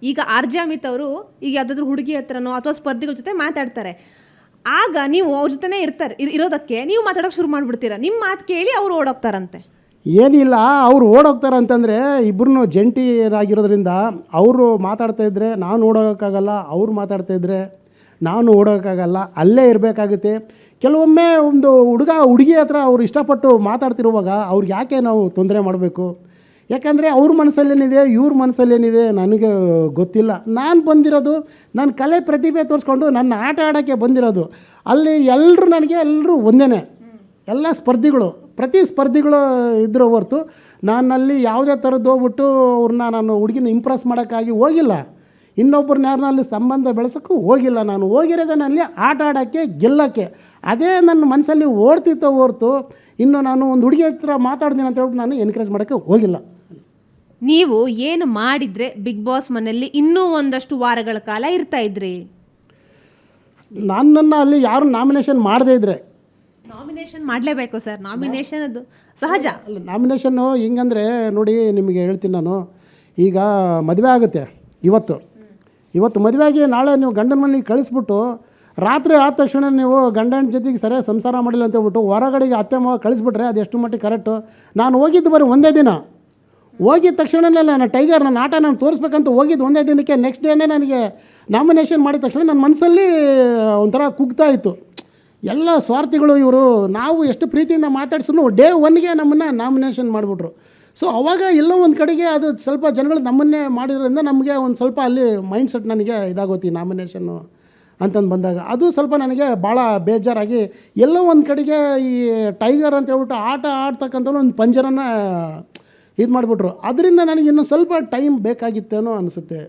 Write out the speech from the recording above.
ಈಗ R J Amit ಅವರು ಈಗ ಯಾವುದಾದ್ರೂ ಹುಡುಗಿ ಹತ್ರನೋ ಅಥವಾ ಸ್ಪರ್ಧಿಗಳ ಜೊತೆ ಮಾತಾಡ್ತಾರೆ, ಆಗ ನೀವು ಅವ್ರ ಜೊತೆನೇ ಇರೋದಕ್ಕೆ ನೀವು ಮಾತಾಡೋಕೆ ಶುರು ಮಾಡಿಬಿಡ್ತೀರಾ. ನಿಮ್ಮ ಮಾತು ಕೇಳಿ ಅವ್ರು ಓಡೋಗ್ತಾರಂತೆ. ಏನಿಲ್ಲ, ಅವ್ರು ಓಡೋಗ್ತಾರೆ ಅಂತಂದರೆ ಇಬ್ಬರೂ ಜಂಟಿಯಾಗಿರೋದ್ರಿಂದ ಅವರು ಮಾತಾಡ್ತಾಯಿದ್ರೆ ನಾನು ಓಡೋಗೋಕ್ಕಾಗಲ್ಲ, ಅವ್ರು ಮಾತಾಡ್ತಾಯಿದ್ರೆ ನಾನು ಓಡೋಕ್ಕಾಗಲ್ಲ, ಅಲ್ಲೇ ಇರಬೇಕಾಗುತ್ತೆ. ಕೆಲವೊಮ್ಮೆ ಒಂದು ಹುಡುಗಿ ಹತ್ರ ಅವ್ರು ಇಷ್ಟಪಟ್ಟು ಮಾತಾಡ್ತಿರುವಾಗ ಅವ್ರಿಗೆ ಯಾಕೆ ನಾವು ತೊಂದರೆ ಮಾಡಬೇಕು? ಯಾಕಂದರೆ ಅವ್ರ ಮನಸ್ಸಲ್ಲೇನಿದೆ, ಇವ್ರ ಮನಸ್ಸಲ್ಲೇನಿದೆ ನನಗೆ ಗೊತ್ತಿಲ್ಲ. ನಾನು ಬಂದಿರೋದು ನನ್ನ ಕಲೆ ಪ್ರತಿಭೆ ತೋರಿಸ್ಕೊಂಡು ನನ್ನ ಆಟ ಆಡೋಕ್ಕೆ ಬಂದಿರೋದು. ಅಲ್ಲಿ ಎಲ್ಲರೂ ಒಂದೇ, ಎಲ್ಲ ಸ್ಪರ್ಧಿಗಳು, ಪ್ರತಿ ಸ್ಪರ್ಧಿಗಳು ಇದ್ರೂ ಹೊರ್ತು ನಾನಲ್ಲಿ ಯಾವುದೇ ಥರದ್ದು ಹೋಗ್ಬಿಟ್ಟು ನಾನು ಹುಡುಗಿನ ಇಂಪ್ರೆಸ್ ಮಾಡೋಕ್ಕಾಗಿ ಹೋಗಿಲ್ಲ, ಇನ್ನೊಬ್ಬರನ್ನ ಯಾರನ್ನ ಸಂಬಂಧ ಬೆಳೆಸೋಕ್ಕೂ ಹೋಗಿಲ್ಲ. ನಾನು ಹೋಗಿರೋದನ್ನಲ್ಲಿ ಆಟ ಆಡೋಕ್ಕೆ, ಗೆಲ್ಲೋಕ್ಕೆ. ಅದೇ ನನ್ನ ಮನಸ್ಸಲ್ಲಿ ಓಡ್ತಿತ್ತೋ ಹೊರ್ತು ಇನ್ನು ನಾನು ಒಂದು ಹುಡುಗಿ ಹತ್ರ ಮಾತಾಡ್ತೀನಿ ಅಂತ ಹೇಳ್ಬಿಟ್ಟು ನಾನು ಎನ್ಕರೇಜ್ ಮಾಡೋಕ್ಕೆ ಹೋಗಿಲ್ಲ. ನೀವು ಏನು ಮಾಡಿದರೆ ಬಿಗ್ ಬಾಸ್ ಮನೆಯಲ್ಲಿ ಇನ್ನೂ ಒಂದಷ್ಟು ವಾರಗಳ ಕಾಲ ಇರ್ತಾ ಇದ್ರಿ? ನನ್ನನ್ನು ಅಲ್ಲಿ ಯಾರು ನಾಮಿನೇಷನ್ ಮಾಡದೇ ಇದ್ದರೆ, ನಾಮಿನೇಷನ್ ಮಾಡಲೇಬೇಕು ಸರ್, ನಾಮಿನೇಷನ್ ಅದು ಸಹಜ. ಅಲ್ಲ, ನಾಮಿನೇಷನ್ನು ಹಿಂಗಂದರೆ ನೋಡಿ, ನಿಮಗೆ ಹೇಳ್ತೀನಿ ನಾನು. ಈಗ ಮದುವೆ ಆಗುತ್ತೆ, ಇವತ್ತು ಮದುವೆ ಆಗಿ ನಾಳೆ ನೀವು ಗಂಡನ ಮನೆಗೆ ಕಳಿಸ್ಬಿಟ್ಟು ರಾತ್ರಿ ಆದ ತಕ್ಷಣ ನೀವು ಗಂಡನ ಜೊತೆಗೆ ಸರಿಯಾಗಿ ಸಂಸಾರ ಮಾಡಿಲ್ಲ ಅಂತ ಹೇಳ್ಬಿಟ್ಟು ಹೊರಗಡೆಗೆ ಅತ್ತೆ ಮಾವ ಕಳಿಸ್ಬಿಟ್ರೆ ಅದು ಎಷ್ಟು ಮಟ್ಟಿಗೆ ಕರೆಕ್ಟು? ನಾನು ಹೋಗಿದ್ದು ಬರೀ ಒಂದೇ ದಿನ, ಹೋಗಿದ ತಕ್ಷಣವೇ ನಾನು ಟೈಗರ್ ನನ್ನ ಆಟ ನಾನು ತೋರಿಸ್ಬೇಕಂತ ಹೋಗಿದ್ದು ಒಂದೇ ದಿನಕ್ಕೆ. ನೆಕ್ಸ್ಟ್ ಡೇನೇ ನನಗೆ ನಾಮಿನೇಷನ್ ಮಾಡಿದ ತಕ್ಷಣ ನನ್ನ ಮನಸ್ಸಲ್ಲಿ ಒಂಥರ ಕುಗ್ತಾ ಇತ್ತು. ಎಲ್ಲ ಸ್ವಾರ್ಥಿಗಳು ಇವರು, ನಾವು ಎಷ್ಟು ಪ್ರೀತಿಯಿಂದ ಮಾತಾಡ್ಸೂ ಡೇ ಒನ್ಗೆ ನಮ್ಮನ್ನು ನಾಮಿನೇಷನ್ ಮಾಡಿಬಿಟ್ರು. ಸೊ ಅವಾಗ ಎಲ್ಲೋ ಒಂದು ಕಡೆಗೆ ಅದು ಸ್ವಲ್ಪ ಜನಗಳು ನಮ್ಮನ್ನೇ ಮಾಡಿದ್ರಿಂದ ನಮಗೆ ಒಂದು ಸ್ವಲ್ಪ ಅಲ್ಲಿ ಮೈಂಡ್ಸೆಟ್ ನನಗೆ ಇದಾಗೋತಿ ನಾಮಿನೇಷನ್ನು ಅಂತಂದು ಬಂದಾಗ. ಅದು ಸ್ವಲ್ಪ ನನಗೆ ಭಾಳ ಬೇಜಾರಾಗಿ ಎಲ್ಲೋ ಒಂದು ಕಡೆಗೆ ಈ ಟೈಗರ್ ಅಂತ ಹೇಳ್ಬಿಟ್ಟು ಆಟ ಆಡ್ತಕ್ಕಂಥ ಒಂದು ಪಂಜರನ ಇದು ಮಾಡಿಬಿಟ್ರು. ಅದರಿಂದ ನನಗೆ ಇನ್ನೂ ಸ್ವಲ್ಪ ಟೈಮ್ ಬೇಕಾಗಿತ್ತೇನೋ ಅನಿಸುತ್ತೆ.